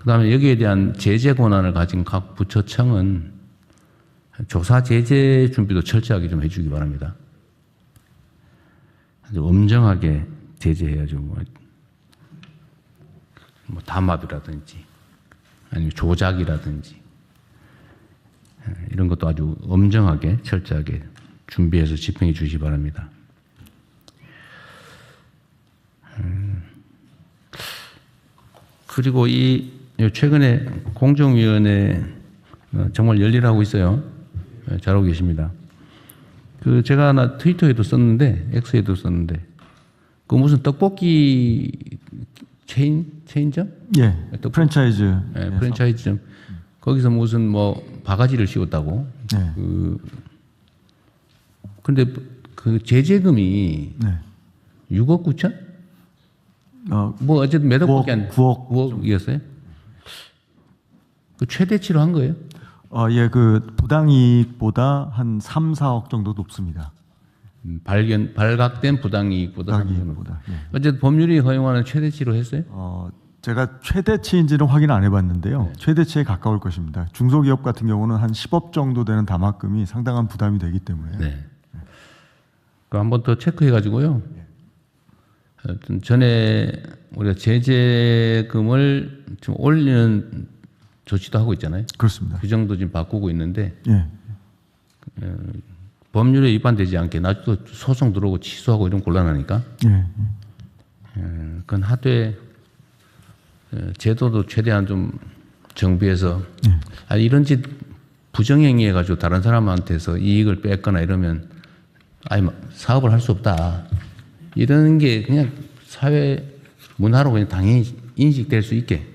그다음에 여기에 대한 제재 권한을 가진 각 부처청은 조사 제재 준비도 철저하게 좀 해주기 바랍니다. 아주 엄정하게 제재해야죠. 뭐 담합이라든지 아니면 조작이라든지 이런 것도 아주 엄정하게 철저하게 준비해서 집행해 주시기 바랍니다. 그리고 이 최근에 공정위원회 정말 열일하고 있어요. 잘하고 계십니다. 그 제가 하나 트위터에도 썼는데 X에도 썼는데 그 무슨 떡볶이 체인점? 예. 프랜차이즈. 네, 프랜차이즈점. 거기서 무슨 뭐 바가지를 씌웠다고. 네. 근데 그 제재금이 네. 6억 9천? 뭐 어쨌든 몇 억밖에 안 9억이었어요? 그 최대치로 한 거예요? 예, 그 부당이익보다 한 3, 4억 정도 높습니다. 발각된 부당이익보다. 부당이익보다. 예. 어쨌든 법률이 허용하는 최대치로 했어요? 제가 최대치인지는 확인 안 해봤는데요. 네. 최대치에 가까울 것입니다. 중소기업 같은 경우는 한 10억 정도 되는 담합금이 상당한 부담이 되기 때문에. 네. 그 한번 더 체크해가지고요. 전에 우리가 제재금을 좀 올리는 조치도 하고 있잖아요. 그렇습니다. 규정도 지금 바꾸고 있는데 예. 법률에 위반되지 않게 나중에 또 소송 들어오고 취소하고 이런 곤란하니까. 예. 그건 하되 제도도 최대한 좀 정비해서 이런 짓 부정행위 해가지고 다른 사람한테서 이익을 뺏거나 이러면 아예 사업을 할 수 없다. 이런 게 그냥 사회 문화로 그냥 당연히 인식될 수 있게.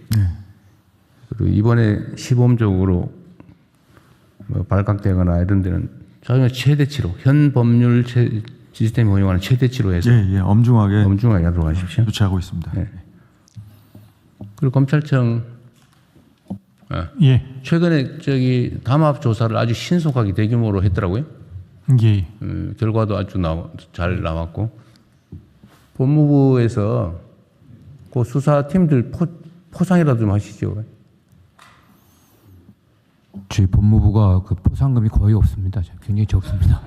그리고 이번에 시범적으로 뭐 발각되거나 이런 데는 자기가 최대치로 현 법률 시스템이 허용하는 최대치로 해서 엄중하게 하도록 하십시오. 조치하고 있습니다. 네. 그리고 검찰청 예. 최근에 저기 담합 조사를 아주 신속하게 대규모로 했더라고요. 예. 결과도 아주 잘 나왔고 법무부에서 그 수사팀들 포상이라도 좀 하시죠. 저희 법무부가 그 포상금이 거의 없습니다. 굉장히 적습니다.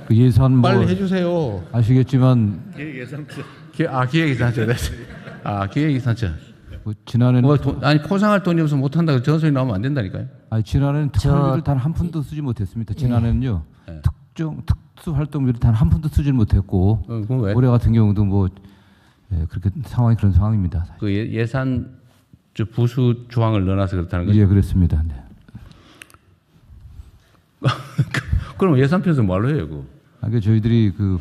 그 예산 뭐 빨리 해주세요. 아시겠지만 기획예산처. 기획예산처. 기획예산처. 뭐 지난해는 아니 포상할 돈이 없어서 못한다고 저런 소리 나오면 안 된다니까요. 아니 지난해는 특활비를 단 한 푼도 쓰지 못했습니다. 지난해는요 특수 활동비를 단 한 푼도 쓰지 못했고 그건 왜? 올해 같은 경우도 뭐 그렇게 상황이 그런 상황입니다. 사실. 그 예산 부수 조항을 넣어놔서 그렇다는 거죠. 예, 그렇습니다. 네. 그럼 예산표에서 뭘로 해요, 그거? 그러니까 저희들이 그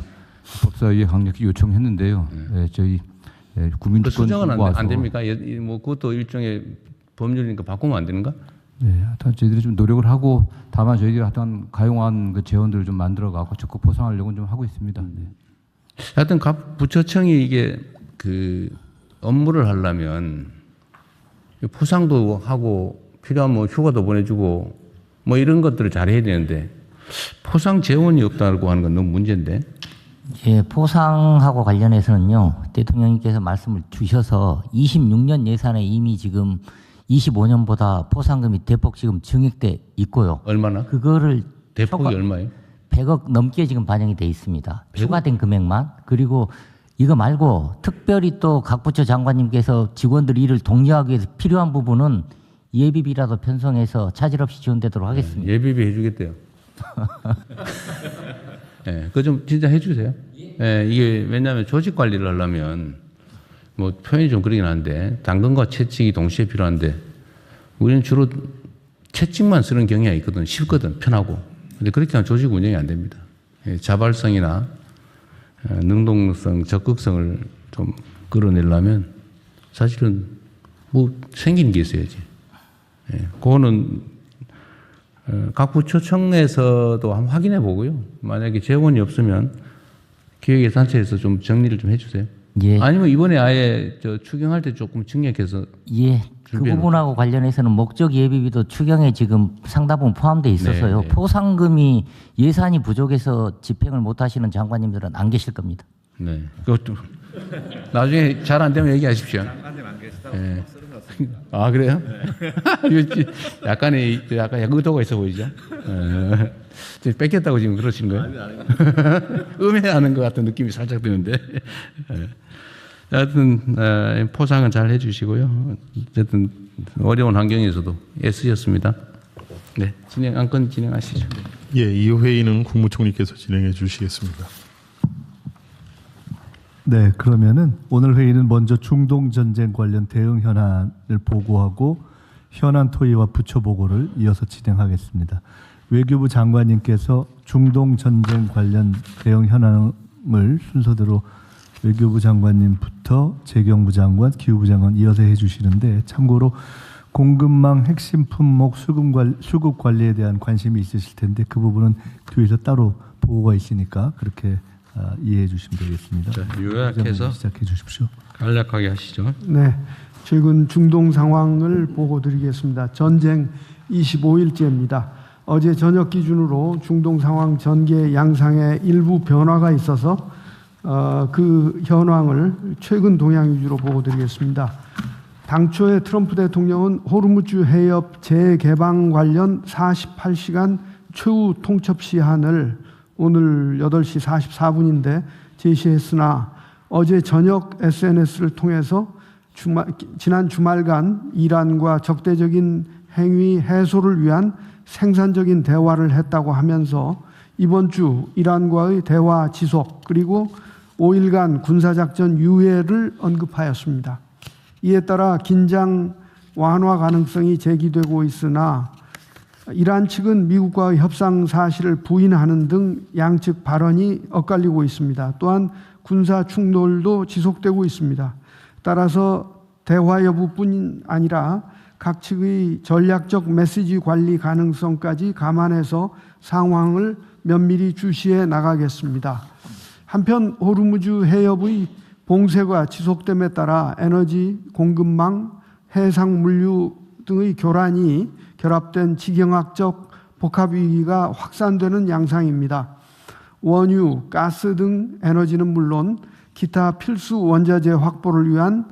법사위에 강력히 요청했는데요. 저희 국민주권 수정은 와서 안 됩니까? 뭐 그것도 일종의 법률이니까 바꾸면 안 되는가? 네, 하여튼 저희들이 좀 노력을 하고 다만 저희들이 하여튼 가용한 그 재원들을 좀 만들어 갖고 적극 포상하려고 좀 하고 있습니다. 네. 하여튼 각 부처청이 이게 그 업무를 하려면 포상도 하고 필요하면 뭐 휴가도 보내주고 뭐 이런 것들을 잘 해야 되는데 포상 재원이 없다고 하는 건 너무 문제인데. 예, 포상하고 관련해서는요, 대통령님께서 말씀을 주셔서 26년 예산에 이미 지금 25년보다 포상금이 대폭 지금 증액돼 있고요. 얼마나? 그거를 대폭이 얼마예요? 100억 넘게 지금 반영이 돼 있습니다. 추가된 금액만. 그리고 이거 말고 특별히 또 각 부처 장관님께서 직원들 일을 독려하기 위해서 필요한 부분은 예비비라도 편성해서 차질 없이 지원되도록 하겠습니다. 예비비 해주겠대요. 네, 그거 좀 진짜 해주세요. 네, 이게 왜냐하면 조직 관리를 하려면 뭐 표현이 좀 그러긴 한데 당근과 채찍이 동시에 필요한데 우리는 주로 채찍만 쓰는 경향이 있거든. 쉽거든. 편하고. 근데 그렇게 하면 조직 운영이 안 됩니다. 자발성이나 능동성, 적극성을 좀 끌어내려면 사실은 뭐 생기는 게 있어야지. 그거는 각 부처청에서도 한번 확인해 보고요. 만약에 재원이 없으면 기획예산처에서 좀 정리를 좀 해주세요. 예. 아니면 이번에 아예 추경할 때 조금 증액해서. 예. 그 부분하고 관련해서는 목적 예비비도 추경에 지금 상당부분 포함되어 있어서요. 네, 네. 포상금이 예산이 부족해서 집행을 못 하시는 장관님들은 안 계실 겁니다. 네. 그것도 나중에 잘 안 되면 얘기하십시오. 예. 아 그래요? 약간 의도가 있어 보이죠? 지금 뺏겼다고 지금 그러신 거예요? 음해하는 것 같은 느낌이 살짝 드는데. 하여튼 포상은 잘 해주시고요. 어쨌든 어려운 환경에서도 애쓰셨습니다. 네, 안건 진행하시죠. 예, 이 회의는 국무총리께서 진행해 주시겠습니다. 네, 그러면은 오늘 회의는 먼저 중동 전쟁 관련 대응 현안을 보고하고 현안 토의와 부처 보고를 이어서 진행하겠습니다. 외교부 장관님께서 중동 전쟁 관련 대응 현안을 순서대로 외교부 장관님부터 재경부 장관, 기후부 장관 이어서 해주시는데 참고로 공급망 핵심 품목 수급 관리에 대한 관심이 있으실 텐데 그 부분은 뒤에서 따로 보고가 있으니까 그렇게 이해해 주시면 되겠습니다. 자, 요약해서 시작해 주십시오. 간략하게 하시죠. 네, 최근 중동 상황을 보고 드리겠습니다. 전쟁 25일째입니다. 어제 저녁 기준으로 중동 상황 전개 양상에 일부 변화가 있어서 그 현황을 최근 동향 위주로 보고 드리겠습니다. 당초에 트럼프 대통령은 호르무즈 해협 재개방 관련 48시간 최후 통첩 시한을 오늘 8시 44분인데 제시했으나 어제 저녁 SNS를 통해서 지난 주말간 이란과 적대적인 행위 해소를 위한 생산적인 대화를 했다고 하면서 이번 주 이란과의 대화 지속 그리고 5일간 군사작전 유예를 언급하였습니다. 이에 따라 긴장 완화 가능성이 제기되고 있으나 이란 측은 미국과의 협상 사실을 부인하는 등 양측 발언이 엇갈리고 있습니다. 또한 군사 충돌도 지속되고 있습니다. 따라서 대화 여부뿐 아니라 각 측의 전략적 메시지 관리 가능성까지 감안해서 상황을 면밀히 주시해 나가겠습니다. 한편 호르무즈 해협의 봉쇄가 지속됨에 따라 에너지, 공급망, 해상 물류 등의 교란이 결합된 지경학적 복합 위기가 확산되는 양상입니다. 원유, 가스 등 에너지는 물론 기타 필수 원자재 확보를 위한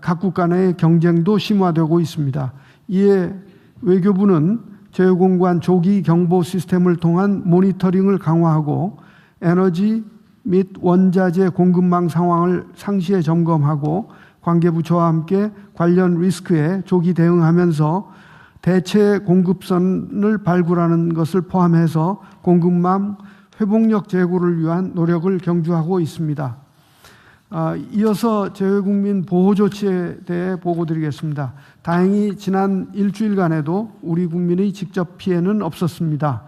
각국 간의 경쟁도 심화되고 있습니다. 이에 외교부는 제휴공간 조기 경보 시스템을 통한 모니터링을 강화하고 에너지 및 원자재 공급망 상황을 상시에 점검하고 관계부처와 함께 관련 리스크에 조기 대응하면서 대체 공급선을 발굴하는 것을 포함해서 공급망 회복력 제고를 위한 노력을 경주하고 있습니다. 이어서 재외국민 보호 조치에 대해 보고드리겠습니다. 다행히 지난 일주일간에도 우리 국민의 직접 피해는 없었습니다.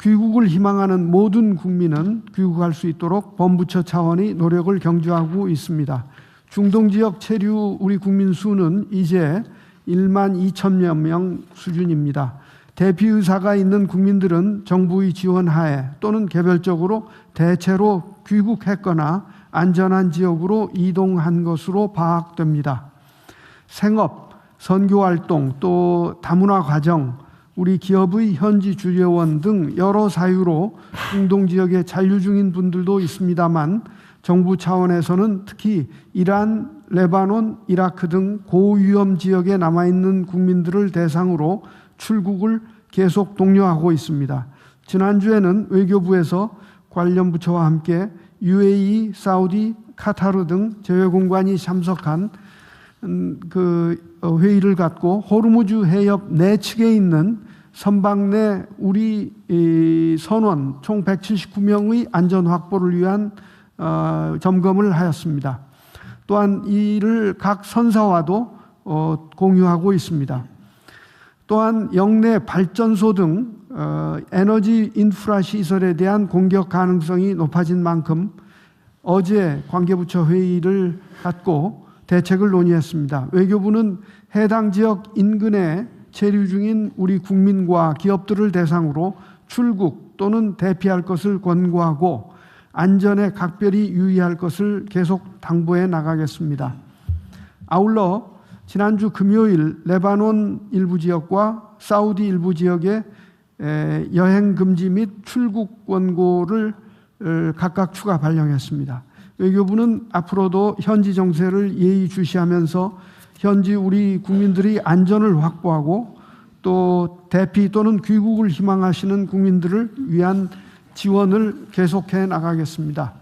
귀국을 희망하는 모든 국민은 귀국할 수 있도록 범부처 차원의 노력을 경주하고 있습니다. 중동 지역 체류 우리 국민 수는 이제 1만 2천여 명 수준입니다. 대피 의사가 있는 국민들은 정부의 지원하에 또는 개별적으로 대체로 귀국했거나 안전한 지역으로 이동한 것으로 파악됩니다. 생업, 선교활동, 또 다문화 과정, 우리 기업의 현지 주재원 등 여러 사유로 중동 지역에 잔류 중인 분들도 있습니다만 정부 차원에서는 특히 이란, 레바논, 이라크 등 고위험 지역에 남아있는 국민들을 대상으로 출국을 계속 독려하고 있습니다. 지난주에는 외교부에서 관련 부처와 함께 UAE, 사우디, 카타르 등 재외공관이 참석한 회의를 갖고 호르무즈 해협 내측에 있는 선박 내 우리 선원 총 179명의 안전 확보를 위한 점검을 하였습니다. 또한 이를 각 선사와도 공유하고 있습니다. 또한 영내 발전소 등 에너지 인프라 시설에 대한 공격 가능성이 높아진 만큼 어제 관계부처 회의를 갖고 대책을 논의했습니다. 외교부는 해당 지역 인근에 체류 중인 우리 국민과 기업들을 대상으로 출국 또는 대피할 것을 권고하고 안전에 각별히 유의할 것을 계속 당부해 나가겠습니다. 아울러 지난주 금요일 레바논 일부 지역과 사우디 일부 지역에 여행 금지 및 출국 권고를 각각 추가 발령했습니다. 외교부는 앞으로도 현지 정세를 예의주시하면서 현지 우리 국민들이 안전을 확보하고 또 대피 또는 귀국을 희망하시는 국민들을 위한 지원을 계속해 나가겠습니다.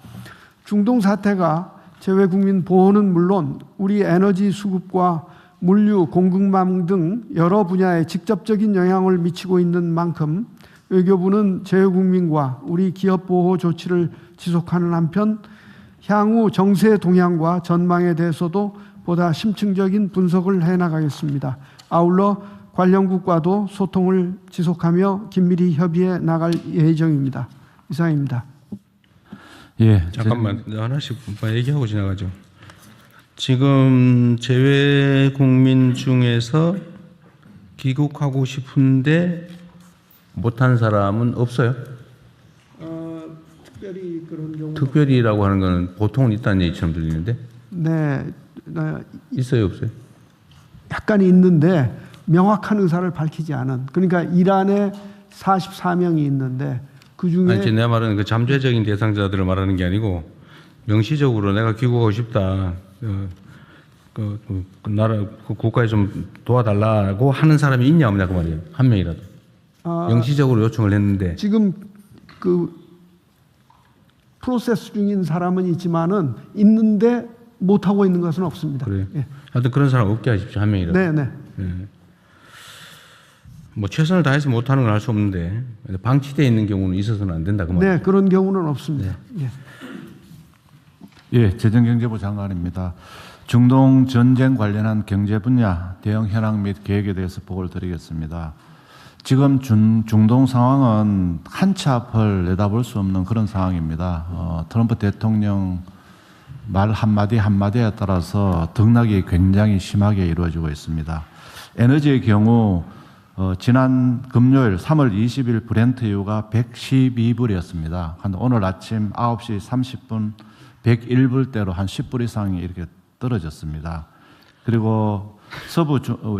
중동 사태가 재외 국민 보호는 물론 우리 에너지 수급과 물류, 공급망 등 여러 분야에 직접적인 영향을 미치고 있는 만큼 외교부는 재외 국민과 우리 기업 보호 조치를 지속하는 한편 향후 정세 동향과 전망에 대해서도 보다 심층적인 분석을 해나가겠습니다. 아울러 관련국과도 소통을 지속하며 긴밀히 협의해 나갈 예정입니다. 이상입니다. 예, 잠깐만 하나씩 얘기하고 지나가죠. 지금 재외 국민 중에서 귀국하고 싶은데 못한 사람은 없어요? 특별히 그런 경우 특별히라고 하는 거는 보통은 있다는 얘기처럼 들리는데 네, 있어요, 없어요? 약간 있는데 명확한 의사를 밝히지 않은, 그러니까 이란에 44명이 있는데 그 중에 아니, 내 말은 그 잠재적인 대상자들을 말하는 게 아니고 명시적으로 내가 귀국하고 싶다. 그 나라 그 국가에 좀 도와달라고 하는 사람이 있냐 없냐 그 말이에요. 한 명이라도. 명시적으로 요청을 했는데 지금 그 프로세스 중인 사람은 있지만은 있는데 못 하고 있는 것은 없습니다. 그래요. 예. 하여튼 그런 사람 없게 하십시오. 한 명이라도. 네, 네. 뭐 최선을 다해서 못하는 건 알 수 없는데 방치되어 있는 경우는 있어서는 안 된다 그 말이에요. 네, 그런 경우는 없습니다. 예. 예, 재정경제부 장관입니다. 중동 전쟁 관련한 경제 분야 대응 현황 및 계획에 대해서 보고를 드리겠습니다. 지금 중동 상황은 한 치 앞을 내다볼 수 없는 그런 상황입니다. 트럼프 대통령 말 한마디 한마디에 따라서 등락이 굉장히 심하게 이루어지고 있습니다. 에너지의 경우 지난 금요일 3월 20일 브렌트유가 112불이었습니다. 오늘 아침 9시 30분 101불대로 한 10불 이상이 이렇게 떨어졌습니다. 그리고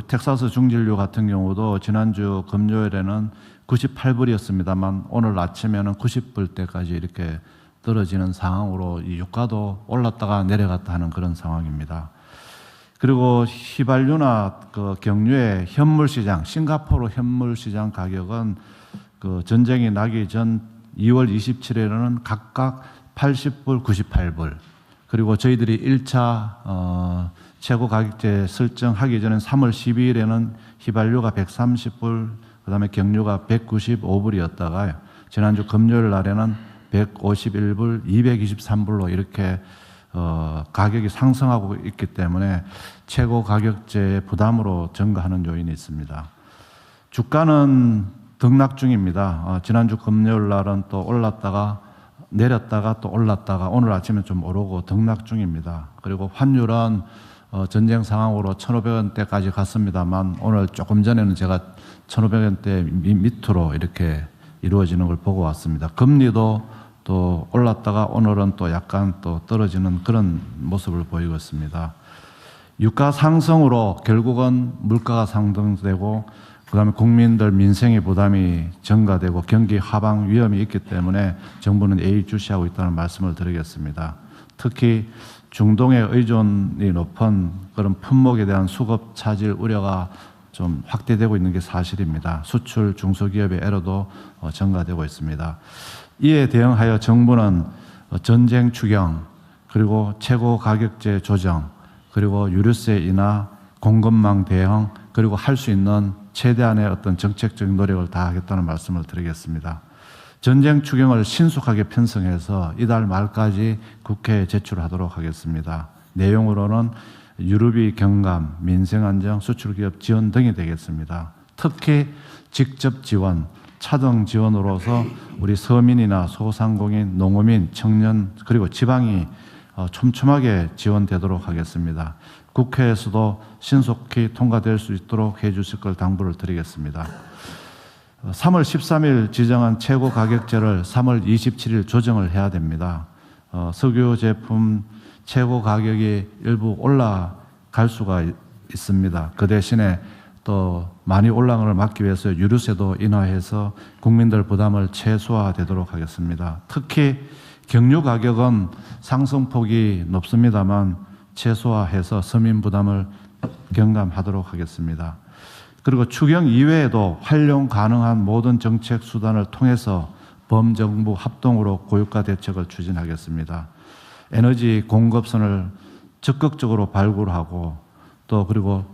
텍사스 중진류 같은 경우도 지난주 금요일에는 98불이었습니다만 오늘 아침에는 90불대까지 이렇게 떨어지는 상황으로 이 유가도 올랐다가 내려갔다 하는 그런 상황입니다. 그리고 휘발유나 그 경유의 현물 시장, 싱가포르 현물 시장 가격은 그 전쟁이 나기 전 2월 27일에는 각각 80불, 98불. 그리고 저희들이 1차 최고 가격제 설정하기 전에 3월 12일에는 휘발유가 130불, 그다음에 경유가 195불이었다가 지난주 금요일 날에는 151불, 223불로 이렇게 가격이 상승하고 있기 때문에 최고 가격제의 부담으로 증가하는 요인이 있습니다. 주가는 등락 중입니다. 지난주 금요일 날은 또 올랐다가 내렸다가 또 올랐다가 오늘 아침에 좀 오르고 등락 중입니다. 그리고 환율은 전쟁 상황으로 1,500원대까지 갔습니다만 오늘 조금 전에는 제가 1,500원대 밑으로 이렇게 이루어지는 걸 보고 왔습니다. 금리도 또 올랐다가 오늘은 또 약간 또 떨어지는 그런 모습을 보이고 있습니다. 유가 상승으로 결국은 물가가 상승되고 그다음에 국민들 민생의 부담이 증가되고 경기 하방 위험이 있기 때문에 정부는 예의주시하고 있다는 말씀을 드리겠습니다. 특히 중동의 의존이 높은 그런 품목에 대한 수급 차질 우려가 좀 확대되고 있는 게 사실입니다. 수출 중소기업의 애로도 증가되고 있습니다. 이에 대응하여 정부는 전쟁 추경, 그리고 최고 가격제 조정, 그리고 유류세 인하, 공급망 대응, 그리고 할 수 있는 최대한의 어떤 정책적인 노력을 다하겠다는 말씀을 드리겠습니다. 전쟁 추경을 신속하게 편성해서 이달 말까지 국회에 제출하도록 하겠습니다. 내용으로는 유류비 경감, 민생안정, 수출기업 지원 등이 되겠습니다. 특히 직접 지원, 차등 지원으로서 우리 서민이나 소상공인, 농어민, 청년 그리고 지방이 촘촘하게 지원되도록 하겠습니다. 국회에서도 신속히 통과될 수 있도록 해주실 걸 당부를 드리겠습니다. 3월 13일 지정한 최고 가격제를 3월 27일 조정을 해야 됩니다. 석유 제품 최고 가격이 일부 올라갈 수가 있습니다. 그 대신에 또 많이 올라가는 걸 막기 위해서 유류세도 인하해서 국민들 부담을 최소화되도록 하겠습니다. 특히 경유 가격은 상승폭이 높습니다만 최소화해서 서민 부담을 경감하도록 하겠습니다. 그리고 추경 이외에도 활용 가능한 모든 정책 수단을 통해서 범정부 합동으로 고유가 대책을 추진하겠습니다. 에너지 공급선을 적극적으로 발굴하고 또 그리고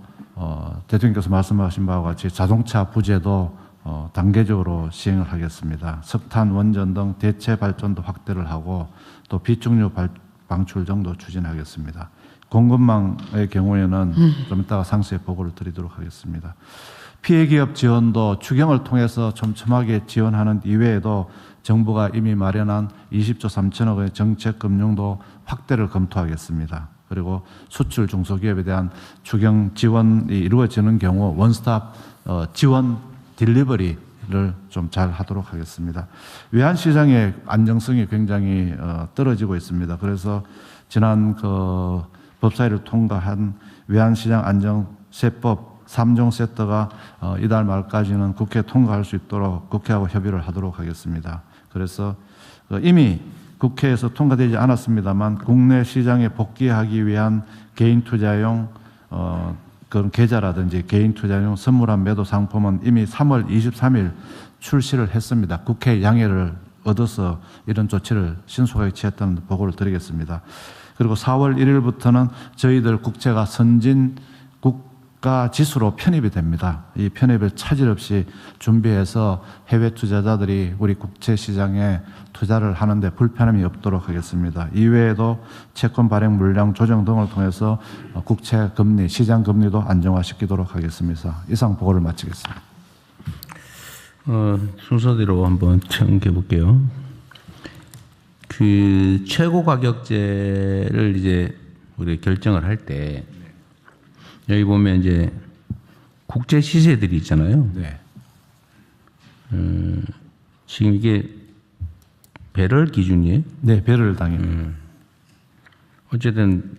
대통령께서 말씀하신 바와 같이 자동차 부재도 단계적으로 시행을 하겠습니다. 석탄, 원전 등 대체 발전도 확대를 하고 또 비축유 방출 정도 추진하겠습니다. 공급망의 경우에는 좀 이따가 상세히 보고를 드리도록 하겠습니다. 피해 기업 지원도 추경을 통해서 촘촘하게 지원하는 이외에도 정부가 이미 마련한 20조 3천억 원의 정책 금융도 확대를 검토하겠습니다. 그리고 수출 중소기업에 대한 추경 지원이 이루어지는 경우 원스톱 지원 딜리버리를 좀 잘 하도록 하겠습니다. 외환시장의 안정성이 굉장히 떨어지고 있습니다. 그래서 지난 법사위를 통과한 외환시장 안정세법 3종 세트가 이달 말까지는 국회에 통과할 수 있도록 국회하고 협의를 하도록 하겠습니다. 그래서 이미 국회에서 통과되지 않았습니다만 국내 시장에 복귀하기 위한 개인 투자용 그런 계좌라든지 개인 투자용 선물한 매도 상품은 이미 3월 23일 출시를 했습니다. 국회 양해를 얻어서 이런 조치를 신속하게 취했다는 보고를 드리겠습니다. 그리고 4월 1일부터는 저희들 국채가 선진 국가 지수로 편입이 됩니다. 이 편입을 차질 없이 준비해서 해외 투자자들이 우리 국채 시장에 투자를 하는데 불편함이 없도록 하겠습니다. 이외에도 채권 발행 물량 조정 등을 통해서 국채 금리, 시장 금리도 안정화시키도록 하겠습니다. 이상 보고를 마치겠습니다. 순서대로 한번 청해 볼게요. 그 최고 가격제를 이제 우리 결정을 할 때 여기 보면 이제 국제 시세들이 있잖아요. 네. 지금 이게 배럴 기준이에요? 네, 배럴 당입니다. 어쨌든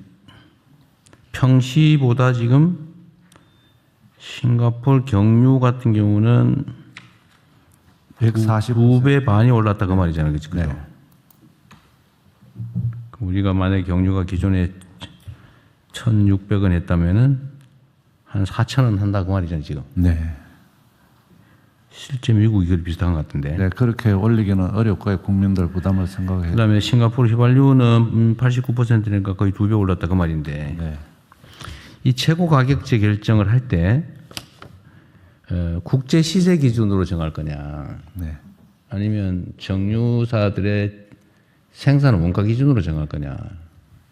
평시보다 지금 싱가포르 경유 같은 경우는 2배 반이 올랐다 그 말이잖아요. 그죠? 네. 우리가 만약에 경유가 기존에 1,600원 했다면은 한 4,000원 한다 그 말이잖아요, 지금. 네. 실제 미국이 그 비슷한 것 같은데. 네, 그렇게 올리기는 어렵고요. 국민들 부담을 생각해요. 그다음에 싱가포르 휘발유는 89%니까 거의 2배 올랐다 그 말인데. 네. 이 최고 가격제 결정을 할 때 국제 시세 기준으로 정할 거냐, 네. 아니면 정유사들의 생산 원가 기준으로 정할 거냐.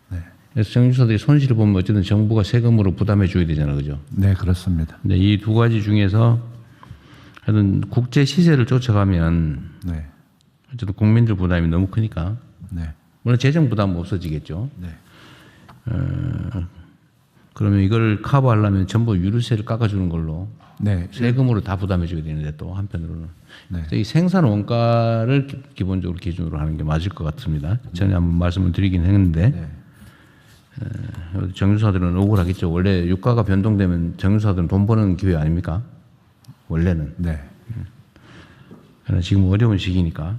네. 그래서 정유사들이 손실을 보면 어쨌든 정부가 세금으로 부담해 줘야 되잖아요, 그죠? 네, 그렇습니다. 근데 이 두 가지 중에서 하여튼 국제 시세를 쫓아가면 네. 어쨌든 국민들 부담이 너무 크니까 네. 물론 재정 부담은 없어지겠죠. 네. 그러면 이걸 커버하려면 전부 유류세를 깎아주는 걸로 네. 세금으로 다 부담해 줘야 되는데 또 한편으로는 네. 이 생산 원가를 기본적으로 기준으로 하는 게 맞을 것 같습니다. 전에 한번 말씀을 드리긴 했는데 네. 정유사들은 억울하겠죠. 원래 유가가 변동되면 정유사들은 돈 버는 기회 아닙니까? 원래는. 네. 그러나 지금 어려운 시기니까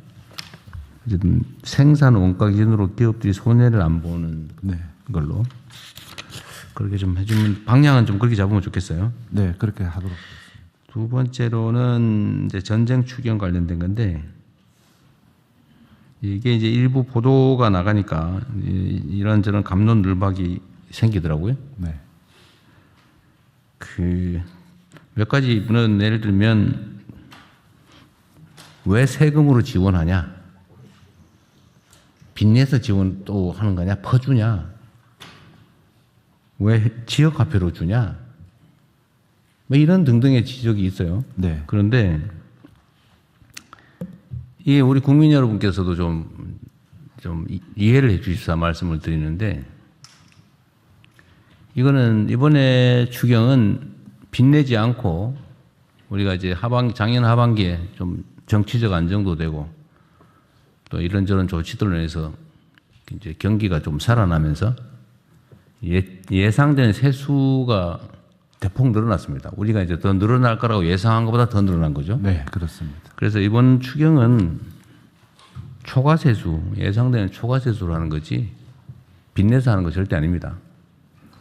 어쨌든 생산 원가 기준으로 기업들이 손해를 안 보는 네. 걸로 그렇게 좀 해주면 방향은 좀 그렇게 잡으면 좋겠어요. 네, 그렇게 하도록 하겠습니다. 두 번째로는 이제 전쟁 추경 관련된 건데 이게 이제 일부 보도가 나가니까 이런저런 갑론늘박이 생기더라고요. 네. 그 몇 가지는 예를 들면 왜 세금으로 지원하냐? 빚내서 지원 또 하는 거냐? 퍼주냐? 왜 지역화폐로 주냐? 뭐 이런 등등의 지적이 있어요. 네. 그런데 이게 우리 국민 여러분께서도 좀 이해를 해 주십사 말씀을 드리는데 이거는 이번에 추경은 빚내지 않고 우리가 이제 작년 하반기에 좀 정치적 안정도 되고 또 이런저런 조치들로 인해서 이제 경기가 좀 살아나면서 예상된 세수가 대폭 늘어났습니다. 우리가 이제 더 늘어날 거라고 예상한 것보다 더 늘어난 거죠. 네, 그렇습니다. 그래서 이번 추경은 초과세수, 예상되는 초과세수로 하는 거지 빚내서 하는 거 절대 아닙니다.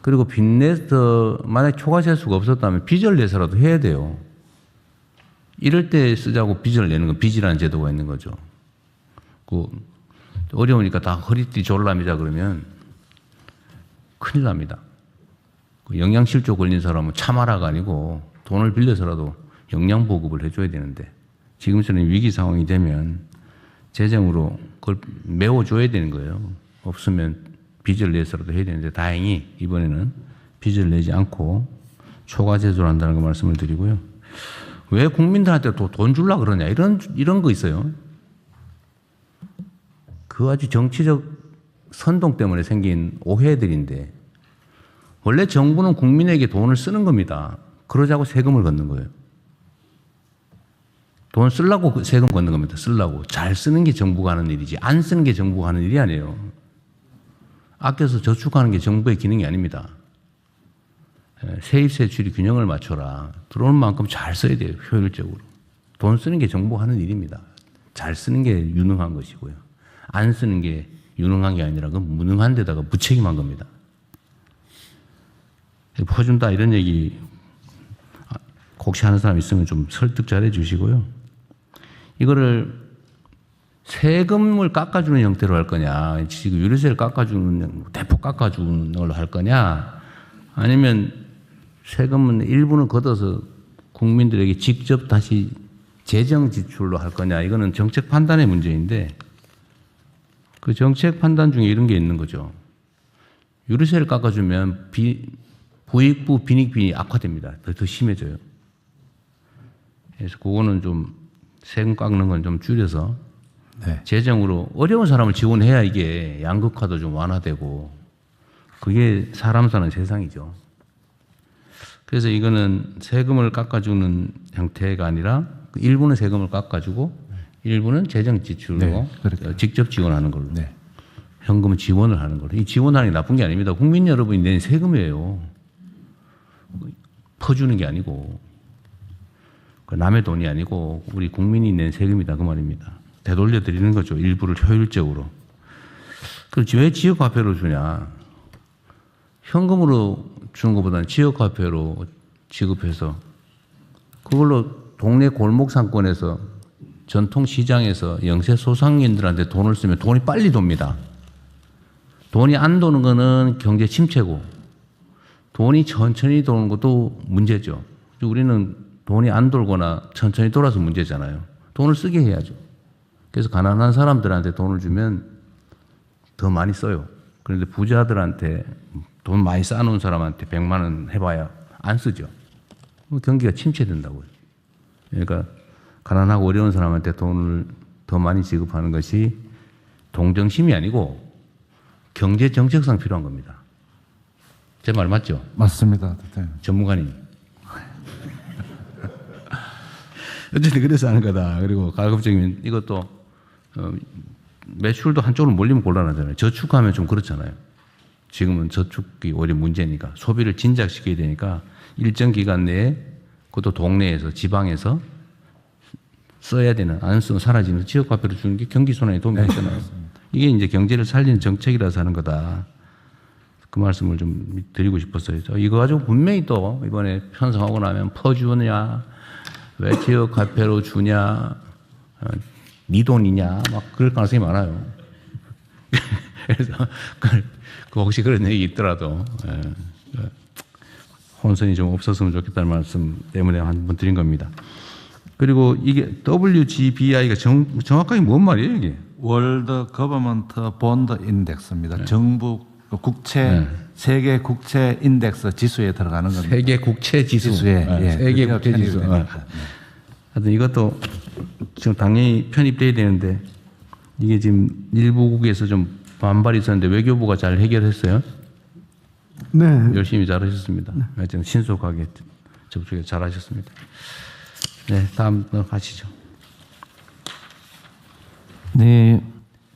그리고 빚내서 만약 초과 세수가 없었다면 빚을 내서라도 해야 돼요. 이럴 때 쓰자고 빚을 내는 건 빚이라는 제도가 있는 거죠. 그 어려우니까 다 허리띠 졸라매자 그러면 큰일 납니다. 그 영양실조 걸린 사람은 참아라가 아니고 돈을 빌려서라도 영양보급을 해줘야 되는데 지금처럼 위기 상황이 되면 재정으로 그걸 메워줘야 되는 거예요. 없으면 빚을 내서라도 해야 되는데 다행히 이번에는 빚을 내지 않고 초과 제조를 한다는 거 말씀을 드리고요. 왜 국민들한테 또 돈 주려고 그러냐 이런 거 있어요. 그 아주 정치적 선동 때문에 생긴 오해들인데 원래 정부는 국민에게 돈을 쓰는 겁니다. 그러자고 세금을 걷는 거예요. 돈 쓰려고 세금 걷는 겁니다. 쓰려고. 잘 쓰는 게 정부가 하는 일이지 안 쓰는 게 정부가 하는 일이 아니에요. 아껴서 저축하는 게 정부의 기능이 아닙니다. 세입 세출이 균형을 맞춰라. 들어오는 만큼 잘 써야 돼요. 효율적으로. 돈 쓰는 게 정부가 하는 일입니다. 잘 쓰는 게 유능한 것이고요. 안 쓰는 게 유능한 게 아니라 그 무능한 데다가 무책임한 겁니다. 퍼준다 이런 얘기 혹시 하는 사람 있으면 좀 설득 잘해 주시고요. 이거를 세금을 깎아주는 형태로 할 거냐, 지금 유류세를 깎아주는, 대폭 깎아주는 걸로 할 거냐, 아니면 세금은 일부는 걷어서 국민들에게 직접 다시 재정 지출로 할 거냐, 이거는 정책 판단의 문제인데 그 정책 판단 중에 이런 게 있는 거죠. 유류세를 깎아주면 부익부 빈익빈이 악화됩니다. 더 심해져요. 그래서 그거는 좀 세금 깎는 건 좀 줄여서 네. 재정으로 어려운 사람을 지원해야 이게 양극화도 좀 완화되고 그게 사람 사는 세상이죠. 그래서 이거는 세금을 깎아주는 형태가 아니라 일부는 세금을 깎아주고 일부는 재정 지출로 네, 직접 지원하는 걸로. 네. 현금 지원을 하는 걸로. 이 지원하는 게 나쁜 게 아닙니다. 국민 여러분이 낸 세금이에요. 퍼주는 게 아니고 남의 돈이 아니고 우리 국민이 낸 세금이다 그 말입니다. 되돌려 드리는 거죠. 일부를 효율적으로. 그럼 왜 지역화폐로 주냐? 현금으로 주는 것보다는 지역화폐로 지급해서 그걸로 동네 골목 상권에서 전통시장에서 영세 소상인들한테 돈을 쓰면 돈이 빨리 돕니다. 돈이 안 도는 거는 경제 침체고 돈이 천천히 도는 것도 문제죠. 우리는 돈이 안 돌거나 천천히 돌아서 문제잖아요. 돈을 쓰게 해야죠. 그래서 가난한 사람들한테 돈을 주면 더 많이 써요. 그런데 부자들한테 돈 많이 쌓아놓은 사람한테 100만 원 해봐야 안 쓰죠. 경기가 침체된다고요. 그러니까 가난하고 어려운 사람한테 돈을 더 많이 지급하는 것이 동정심이 아니고 경제 정책상 필요한 겁니다. 제 말 맞죠? 맞습니다. 네. 전문가님. 어쨌든 그래서 하는 거다. 그리고 가급적이면 이것도 매출도 한쪽으로 몰리면 곤란하잖아요. 저축하면 좀 그렇잖아요. 지금은 저축이 오히려 문제니까 소비를 진작시켜야 되니까 일정 기간 내에 그것도 동네에서 지방에서 써야 되는, 안 쓰면 사라지는 지역화폐로 주는 게 경기순환에 도움이 되잖아요. 이게 이제 경제를 살리는 정책이라서 하는 거다. 그 말씀을 좀 드리고 싶었어요. 이거 가지고 분명히 또 이번에 편성하고 나면 퍼주느냐, 왜 지역화폐로 주냐, 네 돈이냐, 막 그럴 가능성이 많아요. 그래서 그 혹시 그런 얘기 있더라도 혼선이 좀 없었으면 좋겠다는 말씀 때문에 한 번 드린 겁니다. 그리고 이게 WGBI가 정확하게 뭔 말이에요, 이게? 월드 거버먼트 본드 인덱스입니다. 정부 국채 세계 국채 인덱스 지수에 들어가는 겁니다. 세계 국채 지수에 세계 국채 지수. 하여튼 이것도 지금 당연히 편입돼야 되는데 이게 지금 일부국에서 좀 반발이 있었는데 외교부가 잘 해결했어요. 네. 열심히 잘하셨습니다. 하여튼 신속하게 접촉해 잘하셨습니다. 네, 다음 가시죠. 네,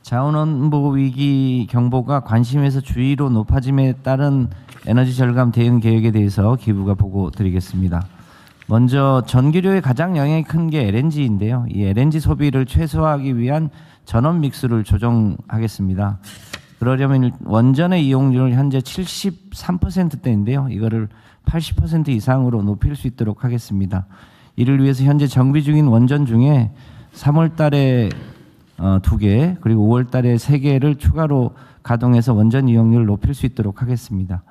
자원원보 위기 경보가 관심에서 주의로 높아짐에 따른 에너지 절감 대응 계획에 대해서 기부가 보고 드리겠습니다. 먼저 전기료에 가장 영향이 큰 게 LNG인데요. 이 LNG 소비를 최소화하기 위한 전원 믹스를 조정하겠습니다. 그러려면 원전의 이용률은 현재 73%대인데요. 이거를 80% 이상으로 높일 수 있도록 하겠습니다. 이를 위해서 현재 정비 중인 원전 중에 3월 달에 2개 그리고 5월 달에 3개를 추가로 가동해서 원전 이용률을 높일 수 있도록 하겠습니다.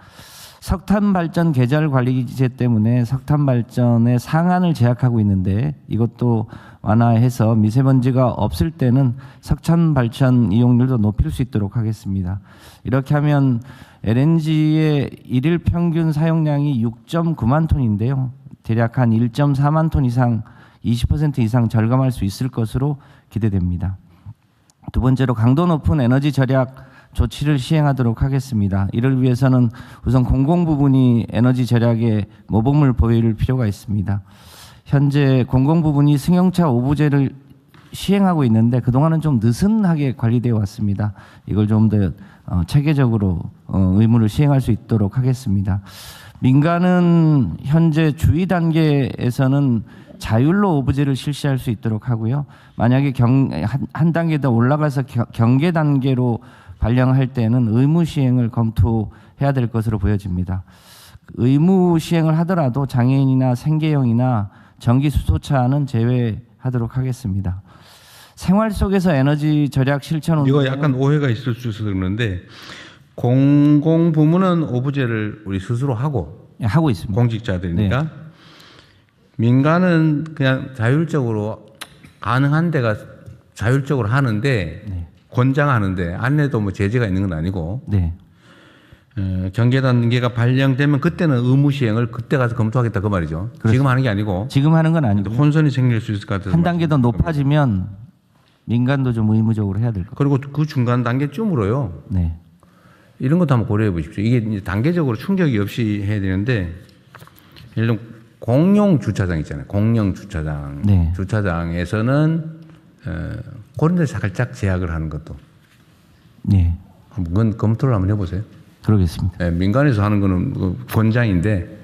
석탄 발전 계절 관리 기제 때문에 석탄 발전의 상한을 제약하고 있는데 이것도 완화해서 미세먼지가 없을 때는 석탄 발전 이용률도 높일 수 있도록 하겠습니다. 이렇게 하면 LNG의 일일 평균 사용량이 6.9만 톤인데요. 대략 한 1.4만 톤 이상 20% 이상 절감할 수 있을 것으로 기대됩니다. 두 번째로 강도 높은 에너지 절약 조치를 시행하도록 하겠습니다. 이를 위해서는 우선 공공 부분이 에너지 절약에 모범을 보일 필요가 있습니다. 현재 공공 부분이 승용차 오부제를 시행하고 있는데 그동안은 좀 느슨하게 관리되어 왔습니다. 이걸 좀 더 체계적으로 의무를 시행할 수 있도록 하겠습니다. 민간은 현재 주의 단계에서는 자율로 오부제를 실시할 수 있도록 하고요. 만약에 한 단계 더 올라가서 경계 단계로 발령할 때는 의무 시행을 검토해야 될 것으로 보여집니다. 의무 시행을 하더라도 장애인이나 생계형이나 전기 수소차는 제외하도록 하겠습니다. 생활 속에서 에너지 절약 실천 이거 약간 오해가 있을 수 있어서 그러는데 공공 부문은 오부제를 우리 스스로 하고 있습니다. 공직자들이니까 네. 민간은 그냥 자율적으로 가능한 데가 자율적으로 하는데 네. 권장하는데 안내도 뭐 제재가 있는 건 아니고 네. 경계 단계가 발령되면 그때는 의무 시행을 그때 가서 검토하겠다 그 말이죠. 그렇습니다. 지금 하는 게 아니고 지금 하는 건 아니고 혼선이 생길 수 있을 것 같아서 한 단계 더 높아지면 민간도 좀 의무적으로 해야 될 것 같아요. 그리고 그 중간 단계쯤으로요. 네. 이런 것도 한번 고려해 보십시오. 이게 이제 단계적으로 충격이 없이 해야 되는데 예를 들면 공용 주차장 있잖아요. 공용 주차장. 네. 주차장에서는 그런 데 살짝 제약을 하는 것도 네. 그건 검토를 한번 해보세요. 그러겠습니다. 네, 민간에서 하는 거는 그 권장인데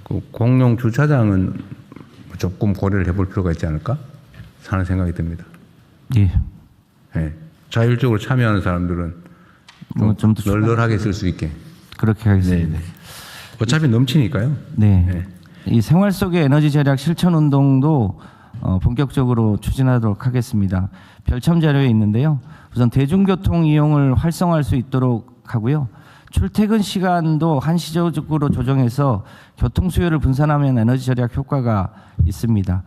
그 공용 주차장은 조금 고려를 해볼 필요가 있지 않을까 하는 생각이 듭니다. 예. 네, 자율적으로 참여하는 사람들은 좀 더 널널하게 쓸 수 있게. 그렇게 하겠습니다. 어차피 넘치니까요. 네. 네. 이 생활 속의 에너지 절약 실천 운동도 본격적으로 추진하도록 하겠습니다. 별참 자료에 있는데요. 우선 대중교통 이용을 활성화할 수 있도록 하고요. 출퇴근 시간도 한시적으로 조정해서 교통 수요를 분산하면 에너지 절약 효과가 있습니다.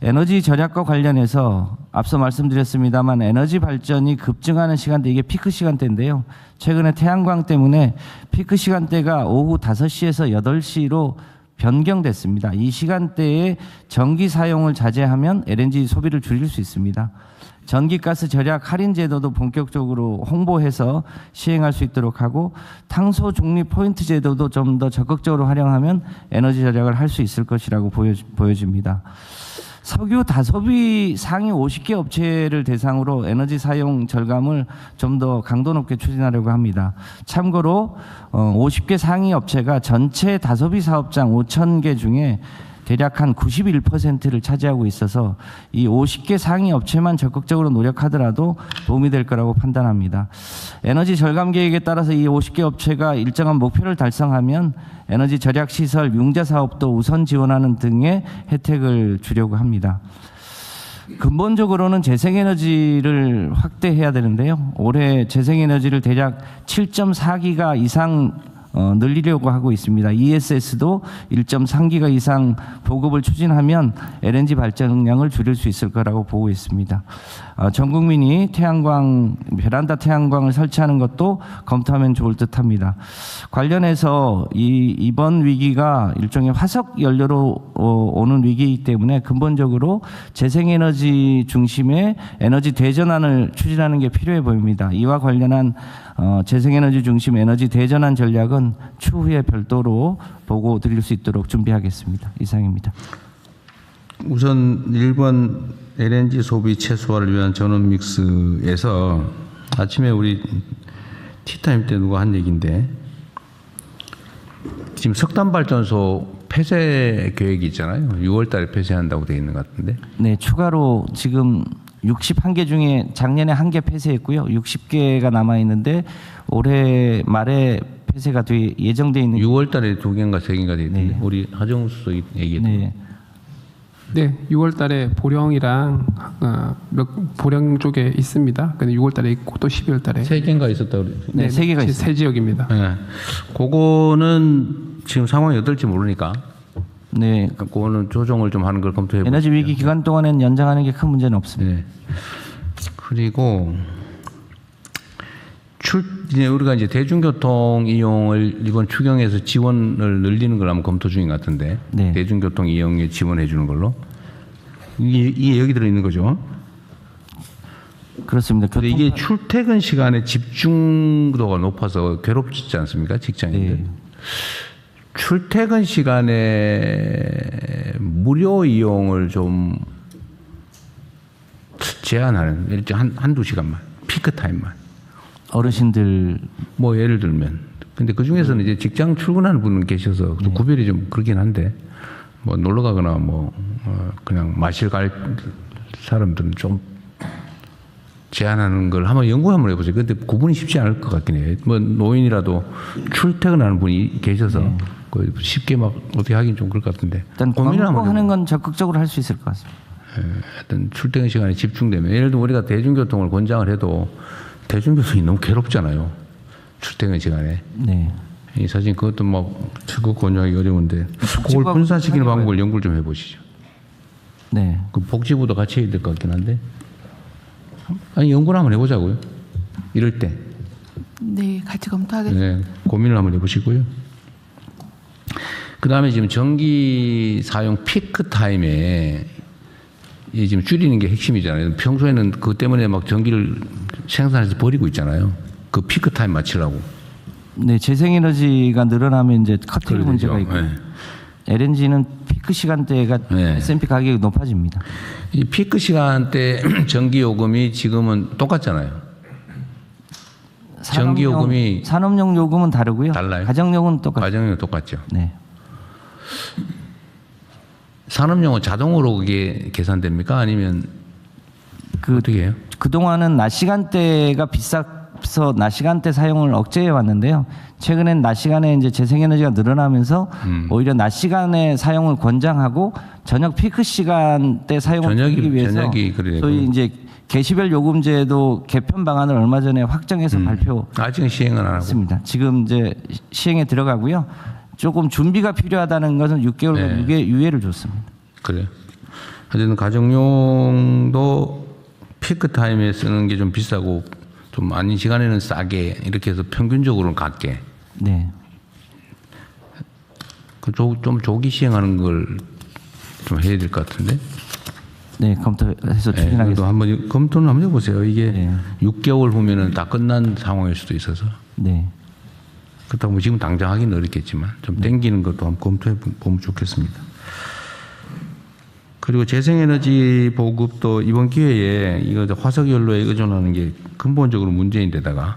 에너지 절약과 관련해서 앞서 말씀드렸습니다만 에너지 발전이 급증하는 시간대 이게 피크 시간대인데요. 최근에 태양광 때문에 피크 시간대가 오후 5시에서 8시로 변경됐습니다. 이 시간대에 전기 사용을 자제하면 LNG 소비를 줄일 수 있습니다. 전기가스 절약 할인 제도도 본격적으로 홍보해서 시행할 수 있도록 하고 탄소 중립 포인트 제도도 좀 더 적극적으로 활용하면 에너지 절약을 할 수 있을 것이라고 보여집니다. 석유 다소비 상위 50개 업체를 대상으로 에너지 사용 절감을 좀 더 강도 높게 추진하려고 합니다. 참고로 50개 상위 업체가 전체 다소비 사업장 5,000개 중에 대략 한 91%를 차지하고 있어서 이 50개 상위 업체만 적극적으로 노력하더라도 도움이 될 거라고 판단합니다. 에너지 절감 계획에 따라서 이 50개 업체가 일정한 목표를 달성하면 에너지 절약 시설 융자 사업도 우선 지원하는 등의 혜택을 주려고 합니다. 근본적으로는 재생에너지를 확대해야 되는데요. 올해 재생에너지를 대략 7.4기가 이상 늘리려고 하고 있습니다. ESS도 1.3기가 이상 보급을 추진하면 LNG 발전량을 줄일 수 있을 거라고 보고 있습니다. 전 국민이 태양광, 베란다 태양광을 설치하는 것도 검토하면 좋을 듯합니다. 관련해서 이번 위기가 일종의 화석 연료로 오는 위기이기 때문에 근본적으로 재생에너지 중심의 에너지 대전환을 추진하는 게 필요해 보입니다. 이와 관련한 재생에너지 중심 에너지 대전환 전략은 추후에 별도로 보고 드릴 수 있도록 준비하겠습니다. 이상입니다. 우선 1번 LNG 소비 최소화를 위한 전원 믹스에서 아침에 우리 티타임 때 누가 한 얘기인데 지금 석탄발전소 폐쇄 계획이 있잖아요. 6월 달에 폐쇄한다고 되어 있는 것 같은데. 네, 추가로 지금 61개 중에 작년에 1개 폐쇄했고요. 60개가 남아 있는데 올해 말에 폐쇄가 예정돼 있는 6월 달에 2개인가 3개인가 돼 있는데 네. 우리 하정수 얘기했던 네. 네, 6월 달에 보령이랑 보령 쪽에 있습니다. 근데 6월 달에 있고 또 12월 달에 3개인가 있었다 그래. 네, 3개가 있습니다. 세 지역입니다. 네. 그거는 지금 상황이 어떨지 모르니까 네. 그거는 조정을 좀 하는 걸 검토해 보죠. 에너지 위기 기간 동안에는 연장하는 게 큰 문제는 없습니다. 네. 그리고 이제 우리가 이제 대중교통 이용을 이번 추경에서 지원을 늘리는 걸 한번 검토 중인 것 같은데 네. 대중교통 이용에 지원해 주는 걸로 이게 여기 들어 있는 거죠. 그렇습니다. 근데 이게 출퇴근 시간에 집중도가 높아서 괴롭지 않습니까? 직장인들. 네. 출퇴근 시간에 무료 이용을 좀 제한하는 일단 한두 시간만 피크 타임만. 어르신들 뭐 예를 들면 근데 그 중에서는 이제 직장 출근하는 분은 계셔서 좀 구별이 좀 그렇긴 한데 뭐 놀러 가거나 뭐 그냥 마실 갈 사람들은 좀 제한하는 걸 한번 연구 한번 해보세요. 근데 구분이 쉽지 않을 것 같긴 해요. 뭐 노인이라도 출퇴근하는 분이 계셔서 그 쉽게 막 어떻게 하긴 좀 그럴 것 같은데 일단 고민을 한번 광고하는 건 적극적으로 할 수 있을 것 같습니다. 하여튼 출퇴근 시간에 집중되면 예를 들어 우리가 대중교통을 권장을 해도 대중교통이 너무 괴롭잖아요. 출퇴근 시간에. 네. 이 사진 그것도 막 적극 권장하기 어려운데 그걸 분산시키는 방법을 연구를 좀 해보시죠. 네. 그 복지부도 같이 해야 될 것 같긴 한데 아니 연구를 한번 해보자고요. 이럴 때. 네, 같이 검토하겠습니다. 네, 고민을 한번 해보시고요. 그 다음에 지금 전기 사용 피크 타임에 이 지금 줄이는 게 핵심이잖아요. 평소에는 그것 때문에 막 전기를 생산해서 버리고 있잖아요. 그 피크 타임 맞추려고. 네, 재생에너지가 늘어나면 이제 커팅 문제가 있고 네. LNG는 피크 시간대가 네. S&P 가격이 높아집니다. 이 피크 시간대 전기 요금이 지금은 똑같잖아요. 전기 요금이 산업용 요금은 다르고요. 달라요? 가정용은 똑같아요. 가정용 똑같죠. 네. 산업용은 자동으로 그게 계산됩니까? 아니면 어떻게 해요? 그동안은 낮 시간대가 비싸서 낮 시간대 사용을 억제해 왔는데요. 최근엔 낮 시간에 이제 재생에너지가 늘어나면서 오히려 낮 시간에 사용을 권장하고 저녁 피크 시간대 사용을 줄이기 위해서 저녁이 그래요. 소위 이제 개시별 요금제도 개편 방안을 얼마 전에 확정해서 아직은 시행은 안 하고. 발표했습니다. 지금 이제 시행에 들어가고요. 조금 준비가 필요하다는 것은 6개월 네. 유예를 줬습니다. 그래요. 어쨌든 가정용도 피크 타임에 쓰는 게 좀 비싸고 좀 아닌 시간에는 싸게 이렇게 해서 평균적으로는 같게. 네. 좀 조기 시행하는 걸 좀 해야 될 것 같은데. 네, 검토해서 네, 추진하겠습니다. 그래도 한번 검토는 한번 해보세요. 이게 네. 6개월 후면은 다 끝난 상황일 수도 있어서. 네. 그렇다고 뭐 지금 당장 하기는 어렵겠지만 좀 땡기는 것도 한번 검토해 보면 좋겠습니다. 그리고 재생에너지 보급도 이번 기회에 이거 화석연료에 의존하는 게 근본적으로 문제인데다가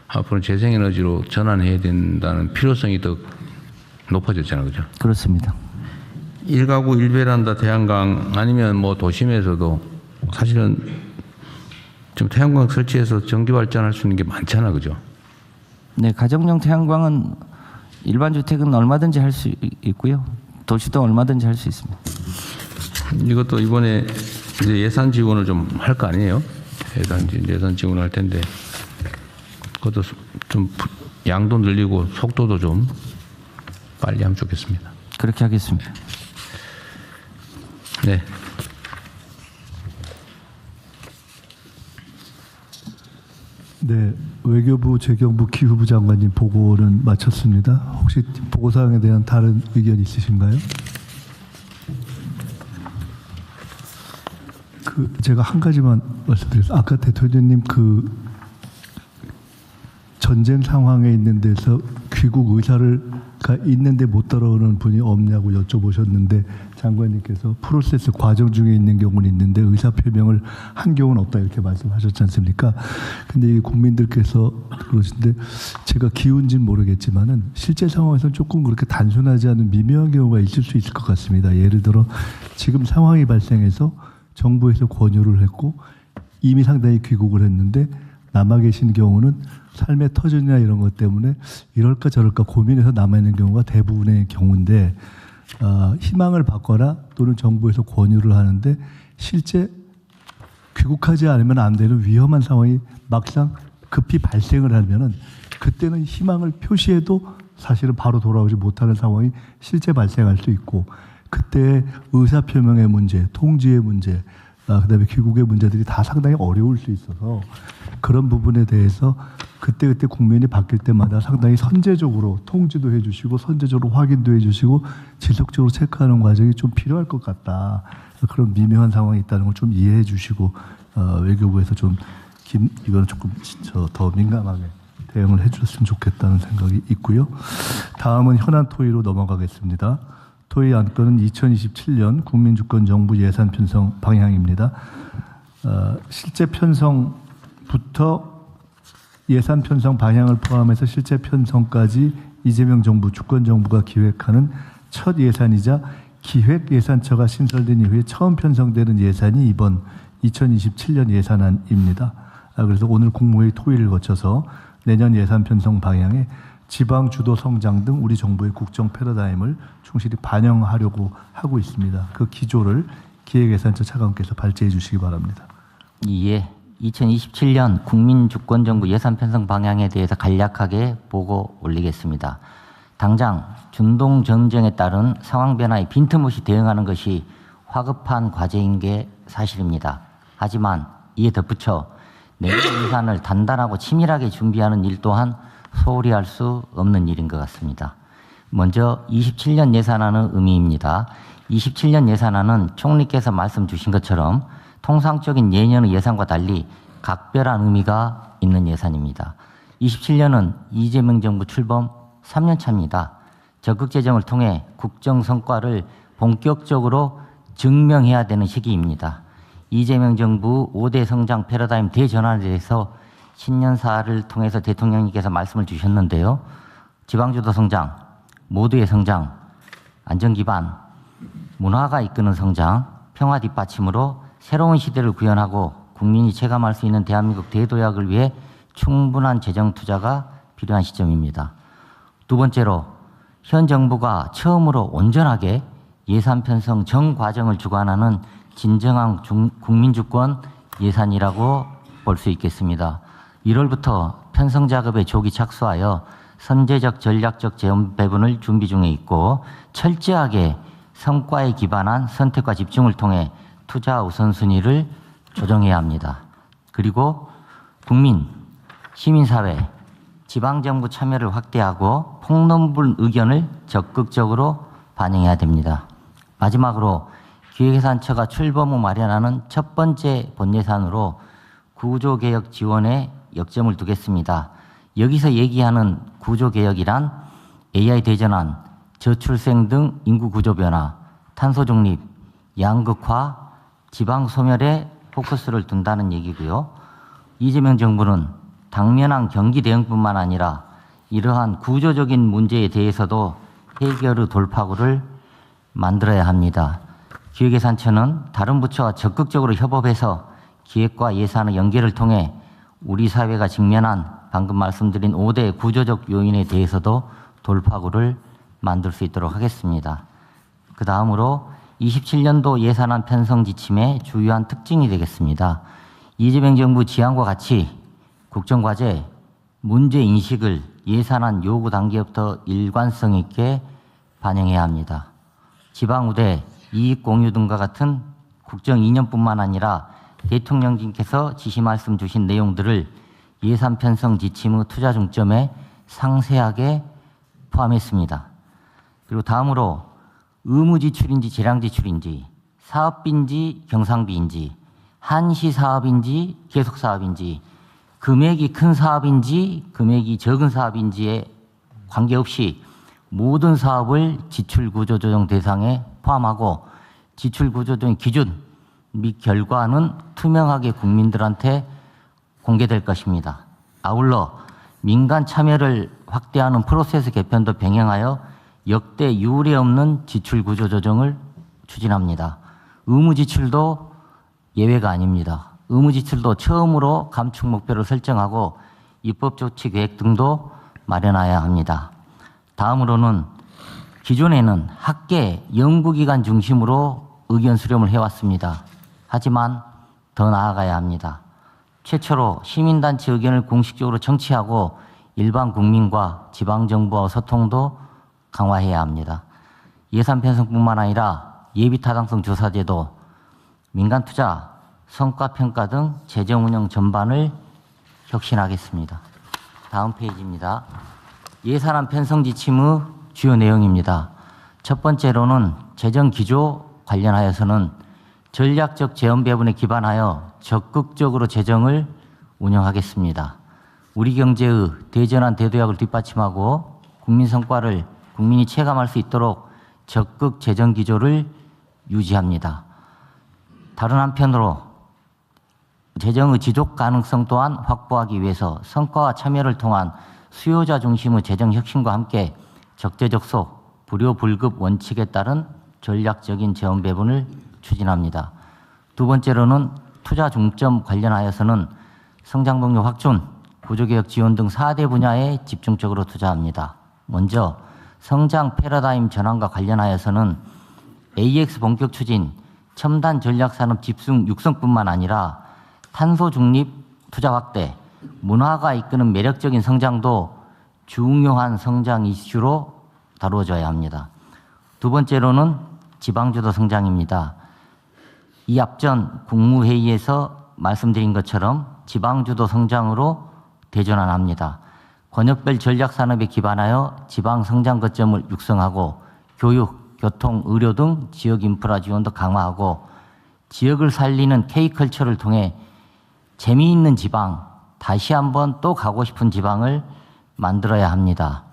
앞으로 재생에너지로 전환해야 된다는 필요성이 더 높아졌잖아요, 그죠? 그렇습니다. 1가구 1베란다 태양광 아니면 뭐 도심에서도 사실은 좀 태양광 설치해서 전기 발전할 수 있는 게 많잖아, 그죠? 네, 가정용 태양광은 일반 주택은 얼마든지 할 수 있고요. 도시도 얼마든지 할 수 있습니다. 이것도 이번에 이제 예산 지원을 좀 할 거 아니에요? 예산 지원을 할 텐데 그것도 좀 양도 늘리고 속도도 좀 빨리 하면 좋겠습니다. 그렇게 하겠습니다. 네. 네, 외교부 재경부 기후부 장관님 보고는 마쳤습니다. 혹시 보고 사항에 대한 다른 의견 있으신가요? 제가 한 가지만 말씀드렸어요. 아까 대통령님 전쟁 상황에 있는 데서 귀국 의사가 있는데 못 따라오는 분이 없냐고 여쭤보셨는데 장관님께서 프로세스 과정 중에 있는 경우는 있는데 의사 표명을 한 경우는 없다 이렇게 말씀하셨지 않습니까? 근데 이 국민들께서 그러신데 제가 기운지는 모르겠지만은 실제 상황에서는 조금 그렇게 단순하지 않은 미묘한 경우가 있을 수 있을 것 같습니다. 예를 들어 지금 상황이 발생해서 정부에서 권유를 했고 이미 상당히 귀국을 했는데 남아 계신 경우는 삶의 터전이나 이런 것 때문에 이럴까 저럴까 고민해서 남아있는 경우가 대부분의 경우인데 희망을 받거나 또는 정부에서 권유를 하는데 실제 귀국하지 않으면 안 되는 위험한 상황이 막상 급히 발생을 하면은 그때는 희망을 표시해도 사실은 바로 돌아오지 못하는 상황이 실제 발생할 수 있고 그때 의사표명의 문제, 통지의 문제, 그다음에 귀국의 문제들이 다 상당히 어려울 수 있어서 그런 부분에 대해서 그때그때 국민이 바뀔 때마다 상당히 선제적으로 통지도 해주시고 선제적으로 확인도 해주시고 지속적으로 체크하는 과정이 좀 필요할 것 같다. 그런 미묘한 상황이 있다는 걸 좀 이해해 주시고 외교부에서 좀 이거는 조금 더 민감하게 대응을 해줬으면 좋겠다는 생각이 있고요. 다음은 현안 토의로 넘어가겠습니다. 토의 안건은 2027년 국민주권정부 예산 편성 방향입니다. 실제 편성부터 예산 편성 방향을 포함해서 실제 편성까지 이재명 정부, 주권정부가 기획하는 첫 예산이자 기획예산처가 신설된 이후에 처음 편성되는 예산이 이번 2027년 예산안입니다. 그래서 오늘 국무회의 토의를 거쳐서 내년 예산 편성 방향에 지방 주도 성장 등 우리 정부의 국정 패러다임을 충실히 반영하려고 하고 있습니다. 그 기조를 기획예산처 차관께서 발제해 주시기 바랍니다. 예, 2027년 국민주권정부 예산 편성 방향에 대해서 간략하게 보고 올리겠습니다. 당장 중동 전쟁에 따른 상황 변화에 빈틈없이 대응하는 것이 화급한 과제인 게 사실입니다. 하지만 이에 덧붙여 내년 예산을 단단하고 치밀하게 준비하는 일 또한 소홀히 할 수 없는 일인 것 같습니다. 먼저 27년 예산안의 의미입니다. 27년 예산안은 총리께서 말씀 주신 것처럼 통상적인 예년의 예산과 달리 각별한 의미가 있는 예산입니다. 27년은 이재명 정부 출범 3년 차입니다. 적극 재정을 통해 국정 성과를 본격적으로 증명해야 되는 시기입니다. 이재명 정부 5대 성장 패러다임 대전환에 대해서 신년사를 통해서 대통령님께서 말씀을 주셨는데요. 지방주도 성장, 모두의 성장, 안전기반, 문화가 이끄는 성장, 평화 뒷받침으로 새로운 시대를 구현하고 국민이 체감할 수 있는 대한민국 대도약을 위해 충분한 재정 투자가 필요한 시점입니다. 두 번째로 현 정부가 처음으로 온전하게 예산 편성 전 과정을 주관하는 진정한 국민주권 예산이라고 볼 수 있겠습니다. 1월부터 편성 작업에 조기 착수하여 선제적 전략적 재원 배분을 준비 중에 있고 철저하게 성과에 기반한 선택과 집중을 통해 투자 우선순위를 조정해야 합니다. 그리고 국민, 시민사회, 지방정부 참여를 확대하고 폭넓은 의견을 적극적으로 반영해야 됩니다. 마지막으로 기획예산처가 출범 후 마련하는 첫 번째 본예산으로 구조개혁 지원에 역점을 두겠습니다. 여기서 얘기하는 구조개혁이란 AI 대전환, 저출생 등 인구 구조 변화, 탄소 중립, 양극화, 지방 소멸에 포커스를 둔다는 얘기고요. 이재명 정부는 당면한 경기 대응뿐만 아니라 이러한 구조적인 문제에 대해서도 해결의 돌파구를 만들어야 합니다. 기획예산처는 다른 부처와 적극적으로 협업해서 기획과 예산의 연계를 통해 우리 사회가 직면한 방금 말씀드린 5대 구조적 요인에 대해서도 돌파구를 만들 수 있도록 하겠습니다. 그 다음으로 27년도 예산안 편성 지침의 주요한 특징이 되겠습니다. 이재명 정부 지향과 같이 국정과제, 문제인식을 예산안 요구 단계부터 일관성 있게 반영해야 합니다. 지방우대, 이익공유 등과 같은 국정 이념뿐만 아니라 대통령님께서 지시 말씀 주신 내용들을 예산 편성 지침의 투자 중점에 상세하게 포함했습니다. 그리고 다음으로 의무지출인지 재량지출인지 사업비인지 경상비인지 한시사업인지 계속사업인지 금액이 큰 사업인지 금액이 적은 사업인지에 관계없이 모든 사업을 지출구조조정 대상에 포함하고 지출구조조정 기준 및 결과는 투명하게 국민들한테 공개될 것입니다. 아울러 민간 참여를 확대하는 프로세스 개편도 병행하여 역대 유례 없는 지출구조조정을 추진합니다. 의무지출도 예외가 아닙니다. 의무 지출도 처음으로 감축 목표를 설정하고 입법 조치 계획 등도 마련해야 합니다. 다음으로는 기존에는 학계, 연구기관 중심으로 의견 수렴을 해왔습니다. 하지만 더 나아가야 합니다. 최초로 시민단체 의견을 공식적으로 정치하고 일반 국민과 지방정부와 소통도 강화해야 합니다. 예산 편성뿐만 아니라 예비타당성 조사제도, 민간투자, 성과평가 등 재정운영 전반을 혁신하겠습니다. 다음 페이지입니다. 예산안 편성 지침의 주요 내용입니다. 첫 번째로는 재정기조 관련하여서는 전략적 재원 배분에 기반하여 적극적으로 재정을 운영하겠습니다. 우리 경제의 대전환 대도약을 뒷받침하고 국민 성과를 국민이 체감할 수 있도록 적극 재정 기조를 유지합니다. 다른 한편으로 재정의 지속 가능성 또한 확보하기 위해서 성과와 참여를 통한 수요자 중심의 재정 혁신과 함께 적재적소, 불효불급 원칙에 따른 전략적인 재원 배분을 추진합니다. 두 번째로는 투자 중점 관련하여서는 성장 동력 확충, 구조개혁 지원 등 4대 분야에 집중적으로 투자합니다. 먼저 성장 패러다임 전환과 관련하여서는 AX 본격 추진, 첨단 전략산업 집중 육성뿐만 아니라 탄소 중립 투자 확대, 문화가 이끄는 매력적인 성장도 중요한 성장 이슈로 다루어져야 합니다. 두 번째로는 지방주도 성장입니다. 이 앞전 국무회의에서 말씀드린 것처럼 지방주도 성장으로 대전환합니다. 권역별 전략산업에 기반하여 지방 성장 거점을 육성하고 교육, 교통, 의료 등 지역 인프라 지원도 강화하고 지역을 살리는 K컬처를 통해 재미있는 지방, 다시 한번 또 가고 싶은 지방을 만들어야 합니다.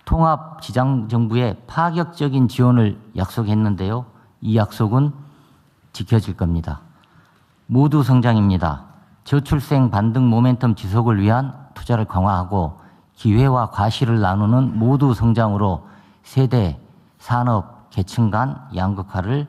통합 지방정부의 파격적인 지원을 약속했는데요. 이 약속은 지켜질 겁니다. 모두 성장입니다. 저출생 반등 모멘텀 지속을 위한 투자를 강화하고 기회와 과실을 나누는 모두 성장으로 세대, 산업, 계층 간 양극화를